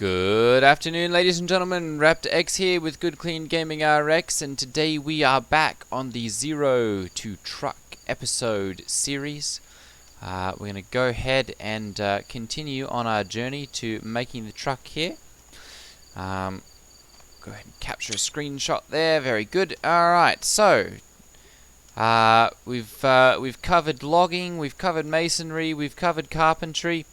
Good afternoon, ladies and gentlemen. Raptor X here with Good Clean Gaming RX, and today we are back on the Zero to Truck episode series. We're going to go ahead and continue on our journey to making the truck here. Go ahead and capture a screenshot there. Very good. Alright, so we've covered logging, we've covered masonry, we've covered carpentry.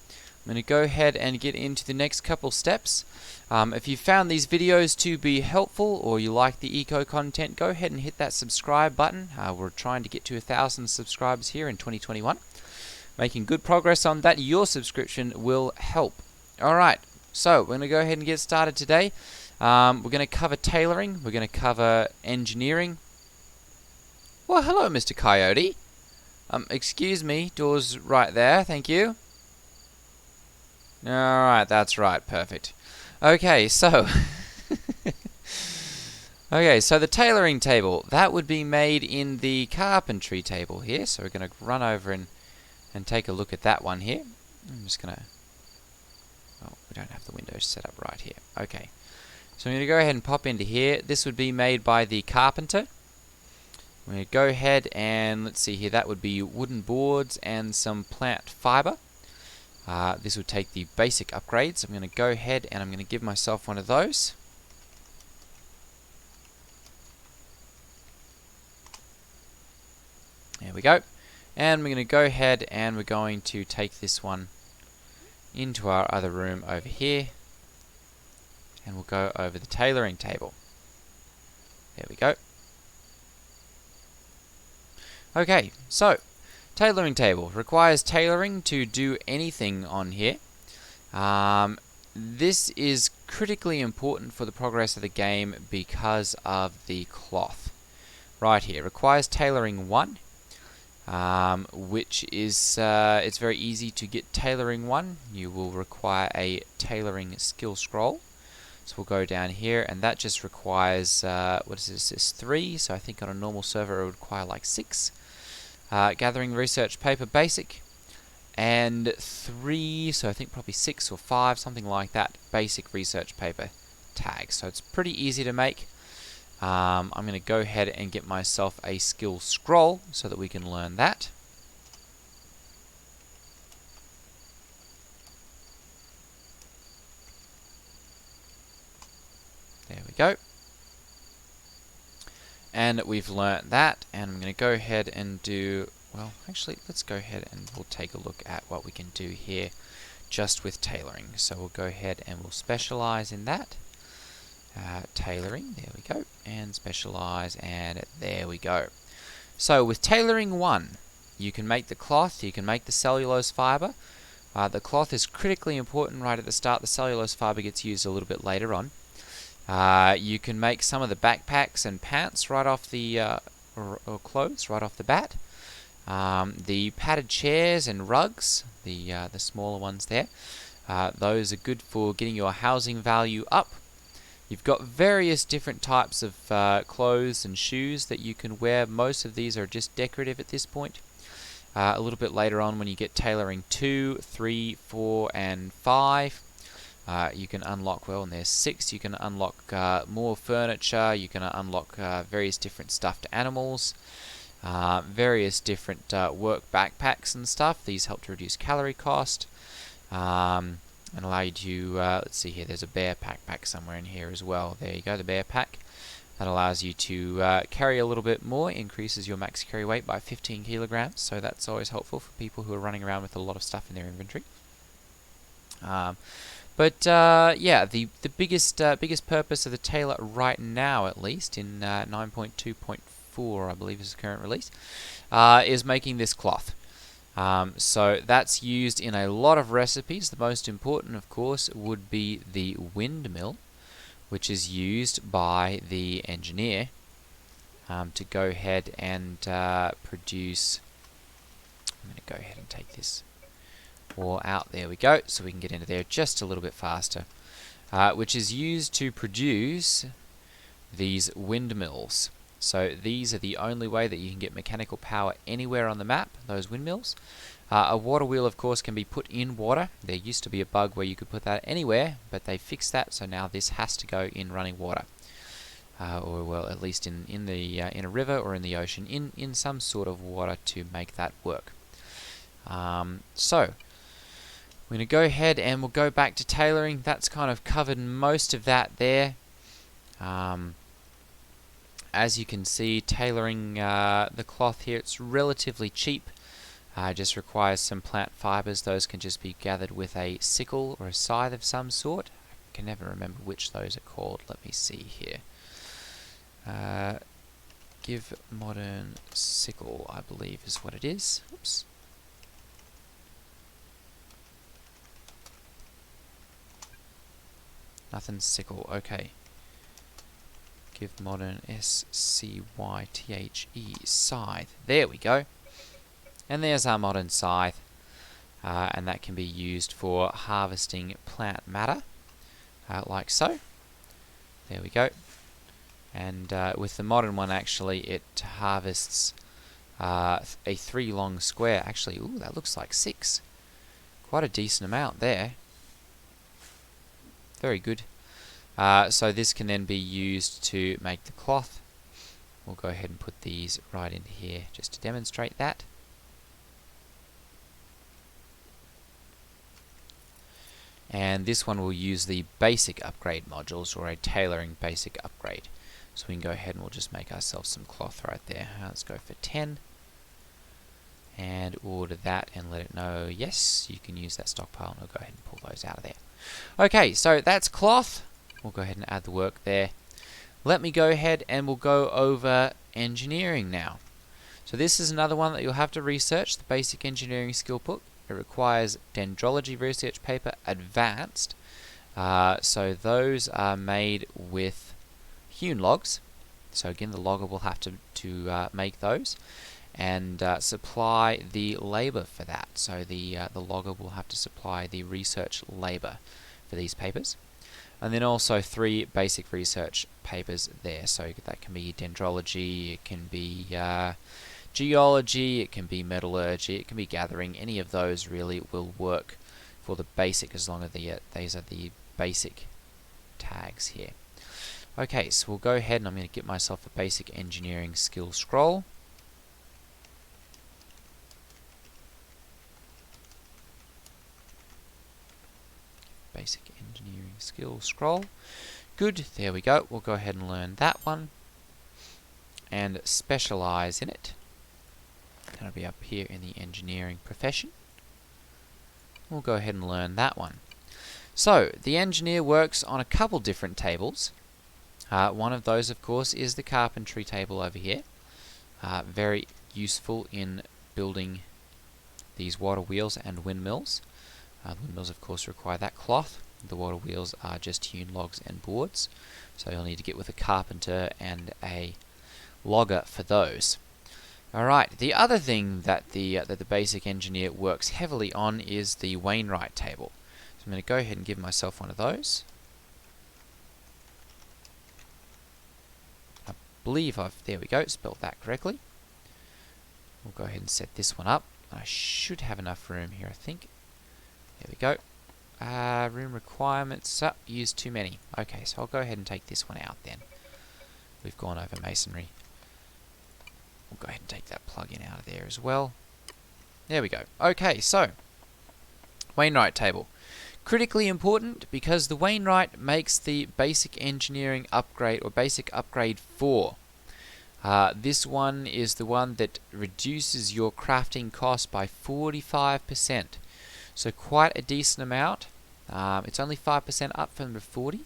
I'm going to go ahead and get into the next couple steps. If you found these videos to be helpful or you like the eco content, go ahead and hit that subscribe button. We're trying to get to 1,000 subscribers here in 2021. Making good progress on that. Your subscription will help. Alright, so we're going to go ahead and get started today. We're going to cover tailoring. We're going to cover engineering. Well, hello, Mr. Coyote. Excuse me, door's right there, thank you. Alright, that's right, perfect. Okay, so the tailoring table, that would be made in the carpentry table here. So we're going to run over and take a look at that one here. I'm just going to, oh, we don't have the windows set up right here. Okay, so I'm going to go ahead and pop into here. This would be made by the carpenter. I'm going to go ahead and, let's see here, that would be wooden boards and some plant fiber. This will take the basic upgrades. I'm going to go ahead and I'm going to give myself one of those. There we go. And we're going to go ahead and we're going to take this one into our other room over here. And we'll go over the tailoring table. There we go. Okay, so tailoring table requires tailoring to do anything on here. This is critically important for the progress of the game because of the cloth. Right here, requires tailoring 1, which is, it's very easy to get tailoring 1. You will require a tailoring skill scroll. So we'll go down here, and that just requires, what is this, is 3, so I think on a normal server it would require like 6. Gathering research paper basic, and 3, so I think probably 6 or 5, something like that, basic research paper tags. So it's pretty easy to make. I'm going to go ahead and get myself a skill scroll so that we can learn that. There we go. And we've learnt that, and I'm going to go ahead and do, well, actually, let's go ahead and we'll take a look at what we can do here just with tailoring. So we'll go ahead and we'll specialize in that. Tailoring, there we go, and specialize, and there we go. So with tailoring 1, you can make the cloth, you can make the cellulose fiber. The cloth is critically important right at the start. The cellulose fiber gets used a little bit later on. You can make some of the backpacks and pants right off the, or clothes right off the bat. The padded chairs and rugs, the smaller ones there, those are good for getting your housing value up. You've got various different types of clothes and shoes that you can wear. Most of these are just decorative at this point. A little bit later on when you get tailoring 2, 3, 4, and 5, you can unlock, well, and there's 6, you can unlock more furniture, you can unlock various different stuffed animals, various different work backpacks and stuff. These help to reduce calorie cost, and allow you to, let's see here, there's a bear backpack somewhere in here as well. There you go, the bear pack. That allows you to carry a little bit more, increases your max carry weight by 15 kilograms, so that's always helpful for people who are running around with a lot of stuff in their inventory. Yeah, the biggest purpose of the Tailor right now, at least in 9.2.4, I believe is the current release, is making this cloth. So that's used in a lot of recipes. The most important, of course, would be the windmill, which is used by the engineer to go ahead and produce. I'm going to go ahead and take this wall out. There we go, so we can get into there just a little bit faster, which is used to produce these windmills. So these are the only way that you can get mechanical power anywhere on the map, those windmills. A water wheel, of course, can be put in water. There used to be a bug where you could put that anywhere, but they fixed that, so now this has to go in running water. Or, well, at least in a river or in the ocean, in some sort of water to make that work. So we're going to go ahead and we'll go back to tailoring. That's kind of covered most of that there. As you can see, tailoring the cloth here, it's relatively cheap. Just requires some plant fibers. Those can just be gathered with a sickle or a scythe of some sort. I can never remember which those are called. Let me see here. Give modern sickle, I believe is what it is. Oops. Nothing sickle, okay. Give modern S-C-Y-T-H-E, scythe. There we go. And there's our modern scythe. And that can be used for harvesting plant matter, like so. There we go. And with the modern one, actually, it harvests a 3 long square. Actually, ooh, that looks like 6. Quite a decent amount there. Very good. So this can then be used to make the cloth. We'll go ahead and put these right into here just to demonstrate that. And this one will use the basic upgrade modules, or a tailoring basic upgrade. So we can go ahead and we'll just make ourselves some cloth right there. Let's go for 10. And order that and let it know, yes, you can use that stockpile, and we'll go ahead and pull those out of there. Okay, so that's cloth. We'll go ahead and add the work there. Let me go ahead and we'll go over engineering now. So this is another one that you'll have to research, the basic engineering skill book. It requires dendrology research paper advanced. So those are made with hewn logs. So again, the logger will have to make those and supply the labor for that. So the logger will have to supply the research labor for these papers. And then also 3 basic research papers there. So that can be dendrology, it can be geology, it can be metallurgy, it can be gathering. Any of those really will work for the basic, as long as these are the basic tags here. Okay, so we'll go ahead and I'm going to get myself a basic engineering skill scroll. Basic engineering skill scroll. Good, there we go. We'll go ahead and learn that one and specialize in it. That'll be up here in the engineering profession. We'll go ahead and learn that one. So the engineer works on a couple different tables. One of those, of course, is the carpentry table over here. Very useful in building these water wheels and windmills. The windmills, of course, require that cloth. The water wheels are just hewn logs and boards. So you'll need to get with a carpenter and a logger for those. Alright, the other thing that the basic engineer works heavily on is the Wainwright table. So I'm going to go ahead and give myself one of those. I believe there we go, spelled that correctly. We'll go ahead and set this one up. I should have enough room here, I think. There we go. Room requirements, use too many. Okay, so I'll go ahead and take this one out then. We've gone over masonry. We'll go ahead and take that plug-in out of there as well. There we go. Okay, so Wainwright table. Critically important because the Wainwright makes the basic engineering upgrade, or basic upgrade 4. This one is the one that reduces your crafting cost by 45%. So quite a decent amount. It's only 5% up from the 40.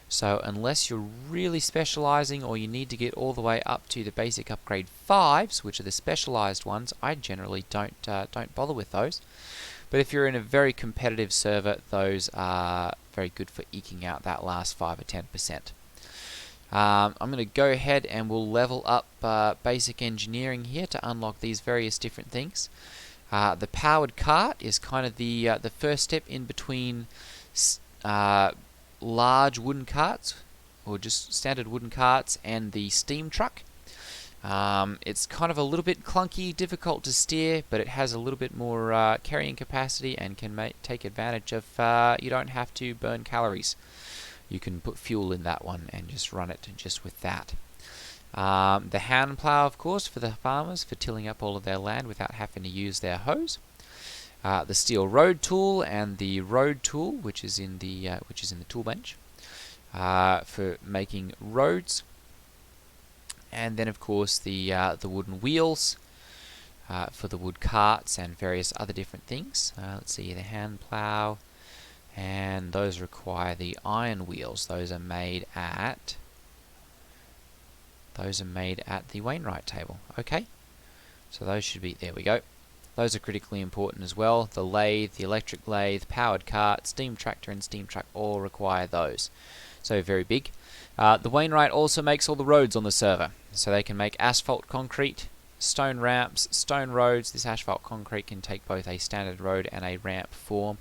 So unless you're really specializing or you need to get all the way up to the basic upgrade 5s, which are the specialized ones, I generally don't bother with those. But if you're in a very competitive server, those are very good for eking out that last 5 or 10%. I'm going to go ahead and we'll level up basic engineering here to unlock these various different things. The powered cart is kind of the first step in between large wooden carts, or just standard wooden carts, and the steam truck. It's kind of a little bit clunky, difficult to steer, but it has a little bit more carrying capacity and can take advantage of you don't have to burn calories. You can put fuel in that one and just run it just with that. The hand plow, of course, for the farmers for tilling up all of their land without having to use their hose. The steel road tool and the road tool, which is in the tool bench, for making roads. And then, of course, the wooden wheels for the wood carts and various other different things. Let's see, the hand plow, and those require the iron wheels. Those are made at the Wainwright table. Okay, so those should be, there we go. Those are critically important as well. The lathe, the electric lathe, powered cart, steam tractor, and steam truck all require those. So very big. The Wainwright also makes all the roads on the server. So they can make asphalt concrete, stone ramps, stone roads. This asphalt concrete can take both a standard road and a ramp form.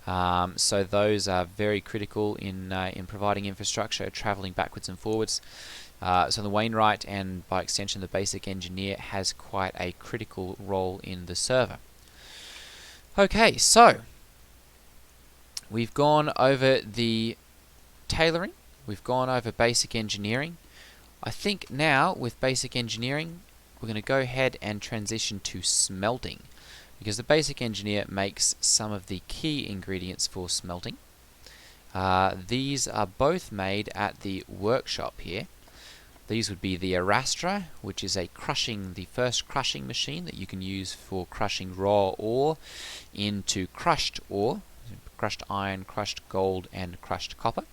So those are very critical in providing infrastructure, traveling backwards and forwards. So the Wainwright, and by extension the basic engineer, has quite a critical role in the server. Okay, so we've gone over the tailoring, we've gone over basic engineering. I think now with basic engineering we're going to go ahead and transition to smelting, because the basic engineer makes some of the key ingredients for smelting. These are both made at the workshop here. These would be the Raptor, which is the first crushing machine that you can use for crushing raw ore into crushed ore, crushed iron, crushed gold, and crushed copper.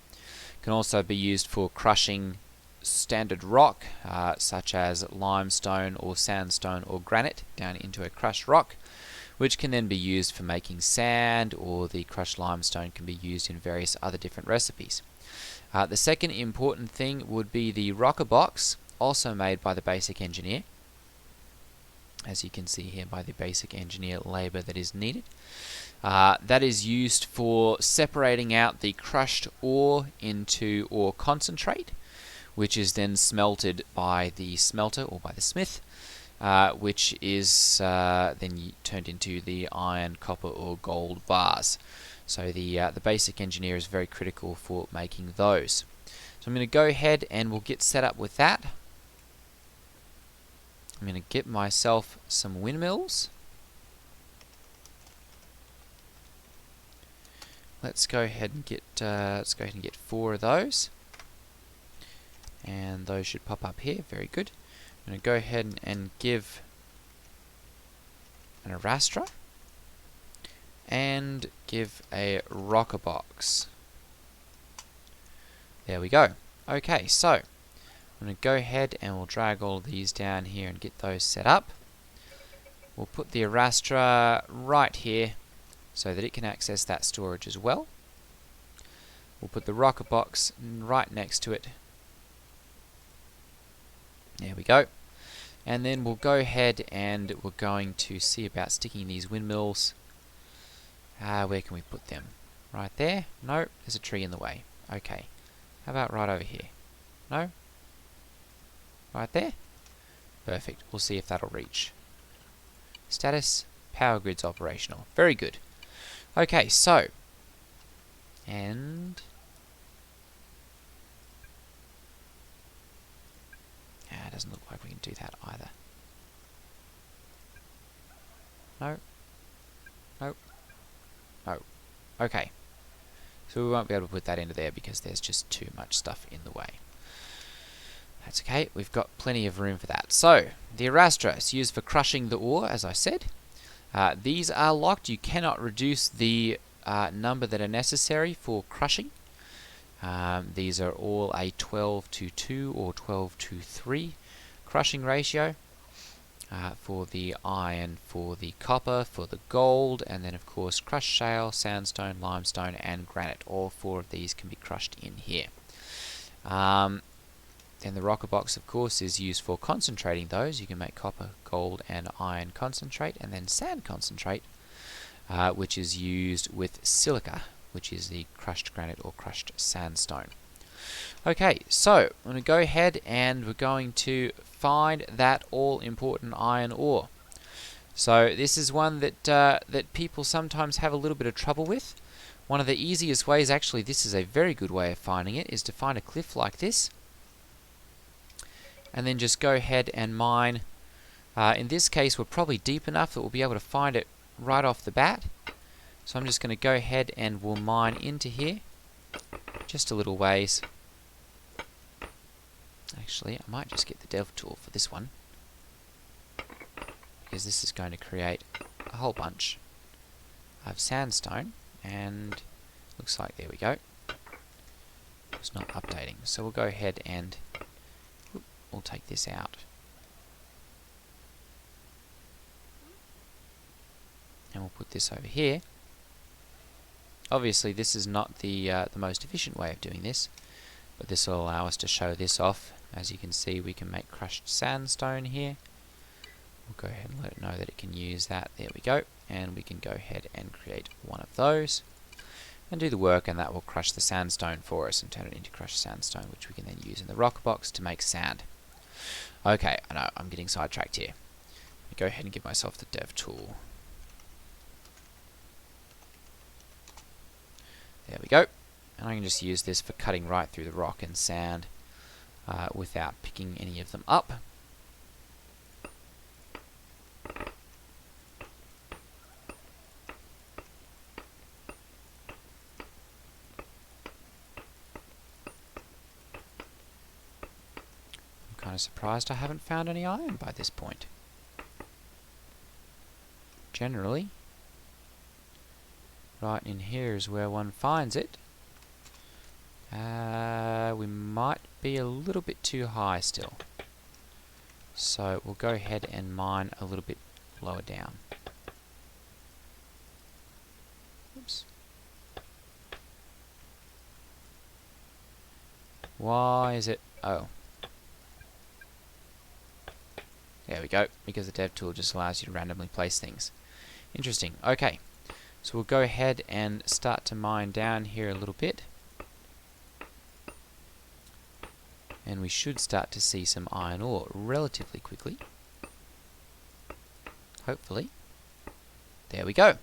Can also be used for crushing standard rock, such as limestone or sandstone or granite, down into a crushed rock, which can then be used for making sand, or the crushed limestone can be used in various other different recipes. The second important thing would be the rocker box, also made by the basic engineer, as you can see here by the basic engineer labor that is needed. That is used for separating out the crushed ore into ore concentrate, which is then smelted by the smelter or by the smith, which is then turned into the iron, copper, or gold bars. So the basic engineer is very critical for making those. So I'm going to go ahead and we'll get set up with that. I'm going to get myself some windmills. Let's go ahead and get 4 of those, and those should pop up here. Very good. I'm going to go ahead and give an Raptor and give a rocker box. There we go. Okay, so I'm going to go ahead and we'll drag all of these down here and get those set up. We'll put the Raptor right here so that it can access that storage as well. We'll put the rocker box right next to it. There we go. And then we'll go ahead and we're going to see about sticking these windmills. Where can we put them? Right there? No, there's a tree in the way. Okay. How about right over here? No? Right there? Perfect. We'll see if that'll reach. Status, power grid's operational. Very good. Okay, so, and it doesn't look like we can do that either. No. Nope. No. Okay. So we won't be able to put that into there because there's just too much stuff in the way. That's okay, we've got plenty of room for that. So, the Raptor is used for crushing the ore, as I said. These are locked. You cannot reduce the number that are necessary for crushing. These are all a 12:2 or 12:3 crushing ratio for the iron, for the copper, for the gold, and then of course crushed shale, sandstone, limestone, and granite. All 4 of these can be crushed in here. Then the rocker box, of course, is used for concentrating those. You can make copper, gold, and iron concentrate, and then sand concentrate, which is used with silica, which is the crushed granite or crushed sandstone. Okay, so I'm going to go ahead and we're going to find that all-important iron ore. So this is one that that people sometimes have a little bit of trouble with. One of the easiest ways, actually, this is a very good way of finding it, is to find a cliff like this, and then just go ahead and mine. In this case, we're probably deep enough that we'll be able to find it right off the bat. So I'm just going to go ahead and we'll mine into here, just a little ways. Actually, I might just get the dev tool for this one, because this is going to create a whole bunch of sandstone, and looks like there we go. It's not updating, so we'll go ahead and we'll take this out. And we'll put this over here. Obviously this is not the most efficient way of doing this, but this will allow us to show this off. As you can see, we can make crushed sandstone here. We'll go ahead and let it know that it can use that. There we go. And we can go ahead and create one of those and do the work, and that will crush the sandstone for us and turn it into crushed sandstone, which we can then use in the rock box to make sand. Okay, I know I'm getting sidetracked here. Let me go ahead and give myself the dev tool. There we go. And I can just use this for cutting right through the rock and sand without picking any of them up. I'm kind of surprised I haven't found any iron by this point. Generally, right in here is where one finds it. We might be a little bit too high still. So we'll go ahead and mine a little bit lower down. Oops. Why is it? Oh. There we go, because the dev tool just allows you to randomly place things. Interesting. Okay. So we'll go ahead and start to mine down here a little bit. And we should start to see some iron ore relatively quickly. Hopefully. There we go.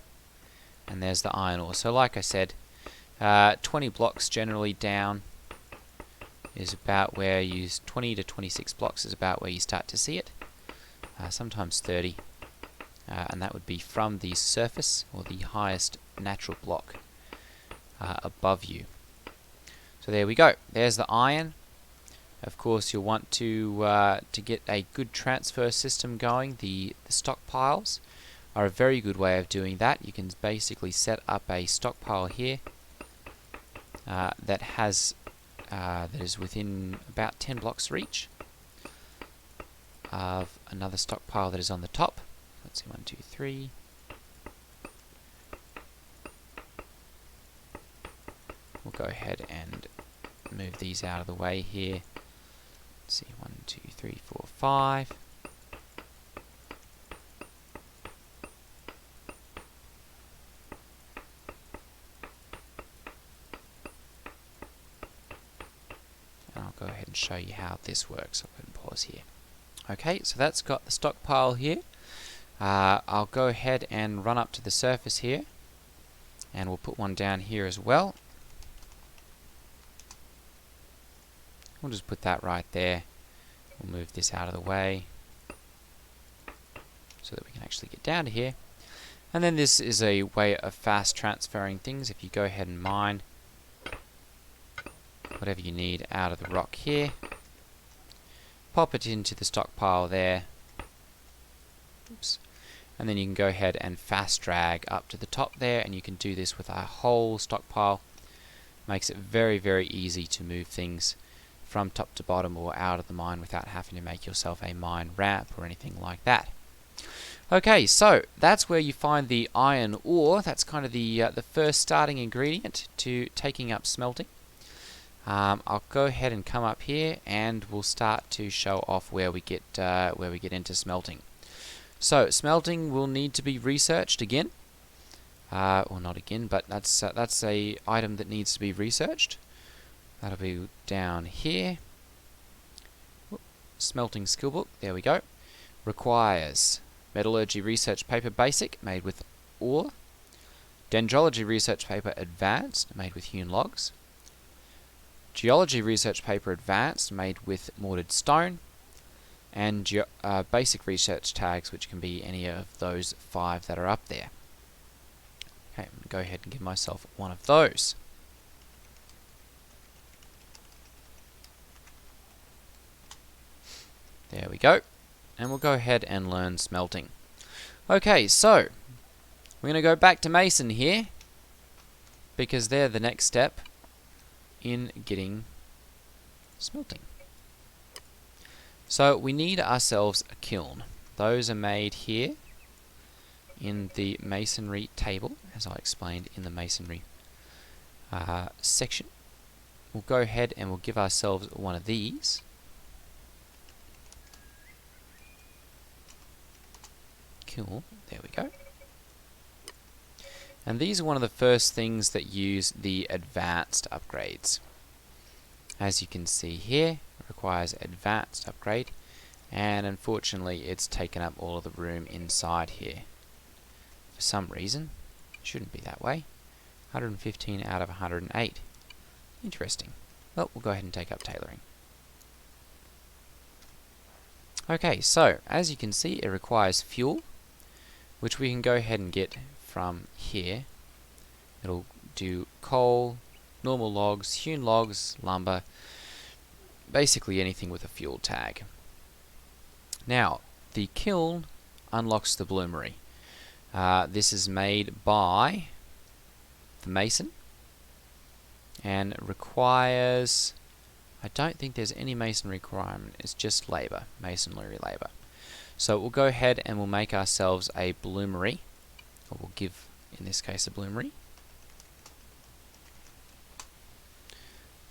And there's the iron ore. So like I said, 20 blocks generally down is about where you... 20 to 26 blocks is about where you start to see it. Sometimes 30. And that would be from the surface, or the highest natural block above you. So there we go. There's the iron. Of course, you'll want to get a good transfer system going. The stockpiles are a very good way of doing that. You can basically set up a stockpile here that is within about 10 blocks reach of another stockpile that is on the top. Let's see, 1, 2, 3. We'll go ahead and move these out of the way here. Let's see, 1, 2, 3, 4, 5. And I'll go ahead and show you how this works. I'll go ahead and pause here. Okay, so that's got the stockpile here. I'll go ahead and run up to the surface here, and we'll put one down here as well. We'll just put that right there. We'll move this out of the way so that we can actually get down to here. And then this is a way of fast transferring things. If you go ahead and mine whatever you need out of the rock here, pop it into the stockpile there. Oops. And then you can go ahead and fast drag up to the top there, and you can do this with a whole stockpile. Makes it very, very easy to move things from top to bottom or out of the mine without having to make yourself a mine ramp or anything like that. Okay, so that's where you find the iron ore. That's kind of the first starting ingredient to taking up smelting. I'll go ahead and come up here, and we'll start to show off where we get into smelting. So smelting will need to be researched again, or not again, but that's a item that needs to be researched. That'll be down here. Smelting skill book, there we go. Requires metallurgy research paper basic, made with ore. Dendrology research paper advanced, made with hewn logs. Geology research paper advanced, made with mortared stone. And basic research tags, which can be any of those 5 that are up there. Okay, I'm going to go ahead and give myself one of those. There we go. And we'll go ahead and learn smelting. Okay, so we're going to go back to Mason here, because they're the next step in getting smelting. So we need ourselves a kiln. Those are made here in the masonry table, as I explained in the masonry section. We'll go ahead and we'll give ourselves one of these. Kiln, there we go. And these are one of the first things that use the advanced upgrades. As you can see here, it requires advanced upgrade, and unfortunately it's taken up all of the room inside here. For some reason, it shouldn't be that way. 115 out of 108. Interesting. Well, we'll go ahead and take up tailoring. Okay, so as you can see, it requires fuel, which we can go ahead and get from here. It'll do coal, normal logs, hewn logs, lumber, basically anything with a fuel tag. Now, the kiln unlocks the bloomery. This is made by the mason and requires, I don't think there's any masonry requirement, it's just labour, masonry labour. So we'll go ahead and we'll make ourselves a bloomery, or we'll give, in this case, a bloomery.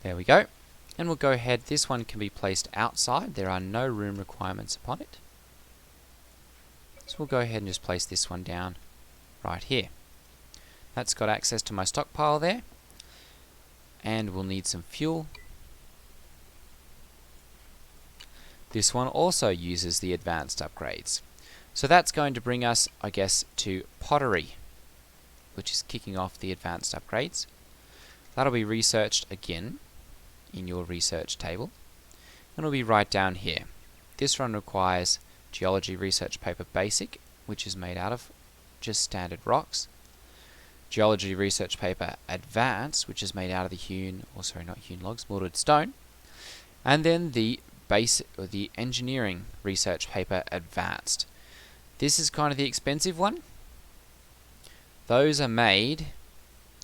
There we go. And we'll go ahead, this one can be placed outside, there are no room requirements upon it. So we'll go ahead and just place this one down right here. That's got access to my stockpile there. And we'll need some fuel. This one also uses the advanced upgrades. So that's going to bring us, I guess, to pottery, which is kicking off the advanced upgrades. That'll be researched again in your research table. And it'll be right down here. This one requires geology research paper basic, which is made out of just standard rocks. Geology research paper advanced, which is made out of the hewn, or sorry, not hewn logs, mortared stone. And then the basic, or the engineering research paper advanced. This is kind of the expensive one. Those are made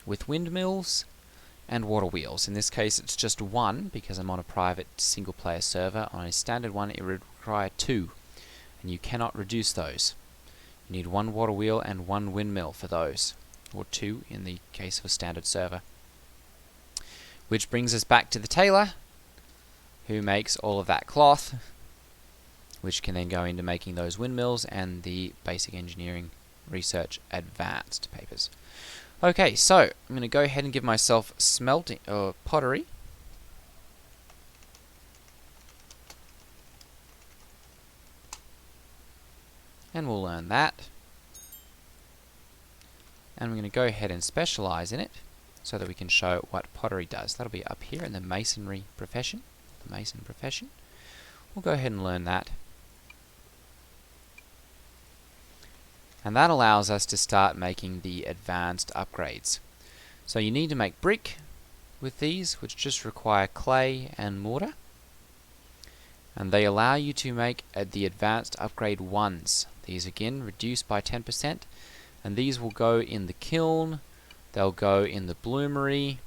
with windmills and water wheels. In this case it's just one, because I'm on a private single player server. On a standard one it would require 2, and you cannot reduce those. You need 1 water wheel and 1 windmill for those, or 2 in the case of a standard server. Which brings us back to the tailor, who makes all of that cloth, which can then go into making those windmills and the basic engineering research advanced papers. Okay, so I'm going to go ahead and give myself smelting or pottery. And we'll learn that. And we're going to go ahead and specialize in it so that we can show what pottery does. That'll be up here in the masonry profession. The mason profession. We'll go ahead and learn that. And that allows us to start making the advanced upgrades. So you need to make brick with these, which just require clay and mortar. And they allow you to make the advanced upgrade 1s. These again reduced by 10%. And these will go in the kiln, they'll go in the bloomery,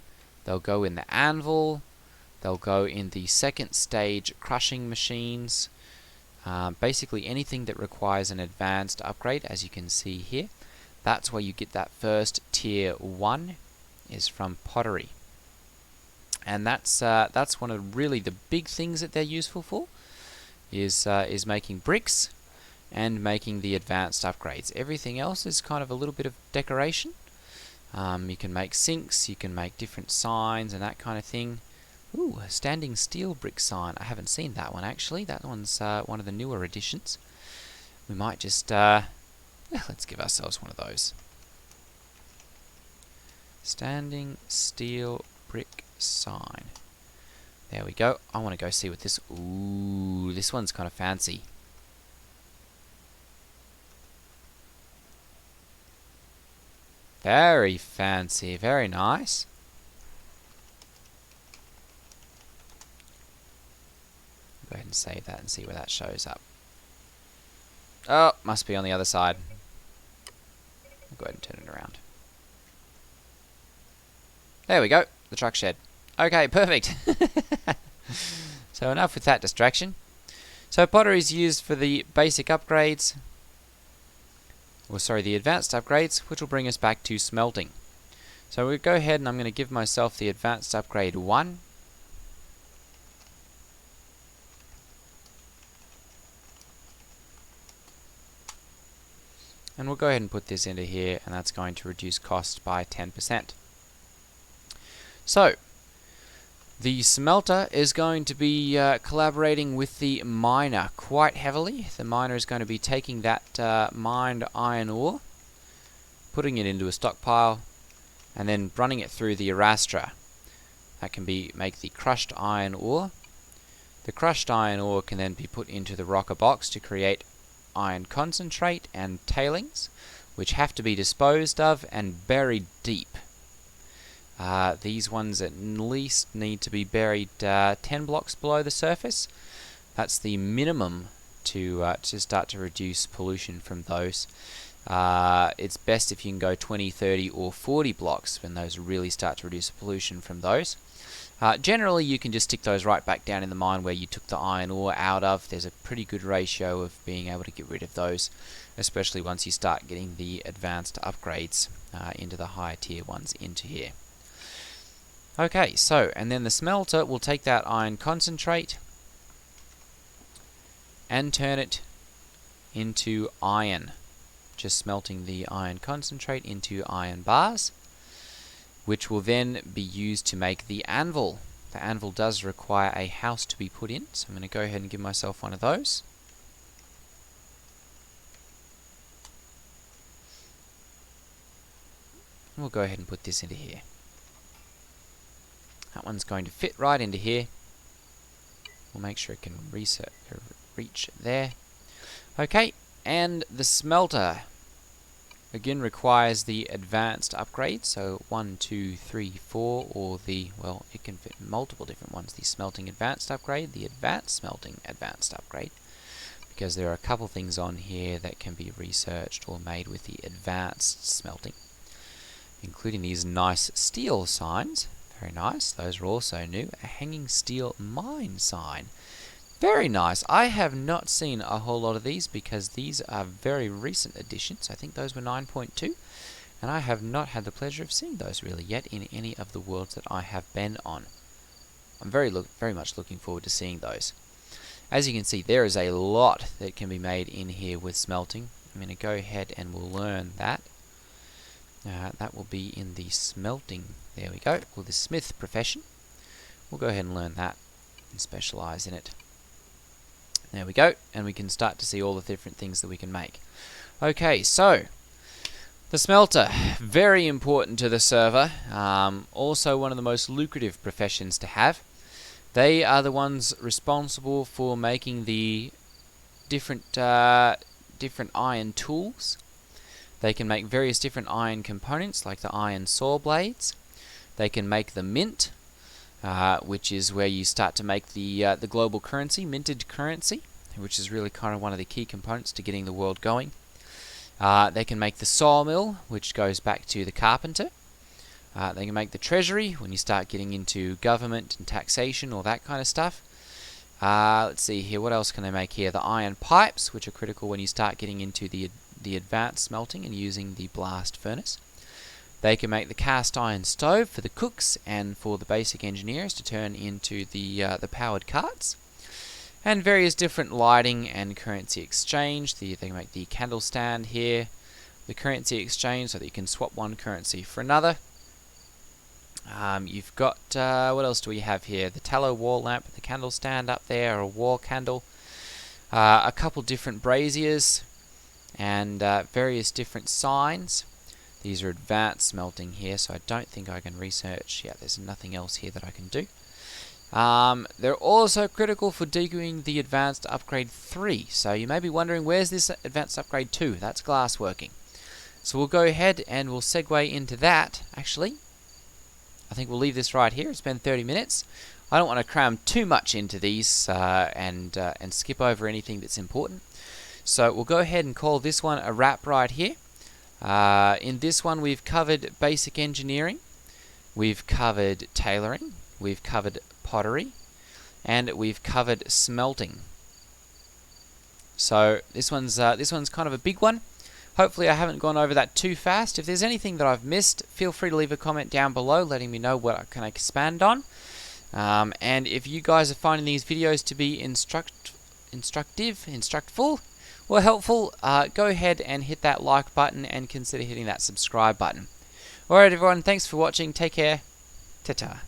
they'll go in the anvil, they'll go in the second stage crushing machines. Basically anything that requires an advanced upgrade, as you can see here. That's where you get that first tier 1, is from pottery. And that's one of really the big things that they're useful for, is making bricks and making the advanced upgrades. Everything else is kind of a little bit of decoration. You can make sinks, you can make different signs and that kind of thing. Ooh, a standing steel brick sign. I haven't seen that one actually. That one's one of the newer additions. We might just, let's give ourselves one of those. Standing steel brick sign. There we go. I want to go see what this... Ooh, this one's kind of fancy. Very fancy. Very nice. Go ahead and save that and see where that shows up. Oh, must be on the other side. I'll go ahead and turn it around. There we go. The truck shed. Okay, perfect. So enough with that distraction. So Pottery is used for the basic upgrades, or sorry, the advanced upgrades, which will bring us back to smelting. So we'll go ahead and I'm going to give myself the advanced upgrade 1. And we'll go ahead and put this into here, and that's going to reduce cost by 10%. So, the smelter is going to be collaborating with the miner quite heavily. The miner is going to be taking that mined iron ore, putting it into a stockpile, and then running it through the arrastra. That can make the crushed iron ore. The crushed iron ore can then be put into the rocker box to create iron concentrate and tailings, which have to be disposed of and buried deep. These ones at least need to be buried 10 blocks below the surface. That's the minimum to start to reduce pollution from those. It's best if you can go 20, 30 or 40 blocks when those really start to reduce pollution from those. Generally you can just stick those right back down in the mine where you took the iron ore out of. There's a pretty good ratio of being able to get rid of those, especially once you start getting the advanced upgrades into the higher tier ones into here. Okay, so, and then the smelter will take that iron concentrate and turn it into iron. Just smelting the iron concentrate into iron bars, which will then be used to make the anvil. The anvil does require a house to be put in, so I'm going to go ahead and give myself one of those. We'll go ahead and put this into here. That one's going to fit right into here. We'll make sure it can reach there. Okay, and the smelter again requires the advanced upgrade. So 1, 2, 3, 4, or the, well, it can fit multiple different ones. The smelting advanced upgrade, the advanced smelting advanced upgrade, because there are a couple things on here that can be researched or made with the advanced smelting, including these nice steel signs. Very nice. Those are also new. A hanging steel mine sign. Very nice. I have not seen a whole lot of these because these are very recent additions. I think those were 9.2, and I have not had the pleasure of seeing those really yet in any of the worlds that I have been on. I'm very much looking forward to seeing those. As you can see, there is a lot that can be made in here with smelting. I'm going to go ahead and we'll learn that. That will be in the smelting, there we go, or the smith profession. We'll go ahead and learn that and specialize in it. There we go, and we can start to see all the different things that we can make. Okay, so the smelter, very important to the server, also one of the most lucrative professions to have. They are the ones responsible for making the different iron tools. They can make various different iron components, like the iron saw blades. They can make the mint, which is where you start to make the global currency, minted currency, which is really kind of one of the key components to getting the world going. They can make the sawmill, which goes back to the carpenter. They can make the treasury when you start getting into government and taxation, all that kind of stuff. Let's see here, what else can they make here? The iron pipes, which are critical when you start getting into the advanced smelting and using the blast furnace. They can make the cast iron stove for the cooks and for the basic engineers to turn into the powered carts. And various different lighting and currency exchange. They can make the candle stand here, the currency exchange so that you can swap one currency for another. You've got, what else do we have here? The tallow wall lamp, the candle stand up there, or a wall candle. A couple different braziers, and various different signs. These are advanced smelting here, so I don't think I can research. Yeah, there's nothing else here that I can do. They're also critical for debugging the advanced upgrade 3. So you may be wondering, where's this advanced upgrade 2? That's glassworking. So we'll go ahead and we'll segue into that. Actually, I think we'll leave this right here. It's been 30 minutes. I don't want to cram too much into these and skip over anything that's important. So we'll go ahead and call this one a wrap right here. In this one, we've covered basic engineering, we've covered tailoring, we've covered pottery, and we've covered smelting. So this one's kind of a big one. Hopefully I haven't gone over that too fast. If there's anything that I've missed, feel free to leave a comment down below letting me know what I can expand on. And if you guys are finding these videos to be instructful, or helpful, go ahead and hit that like button and consider hitting that subscribe button. Alright everyone, thanks for watching. Take care. Ta-ta.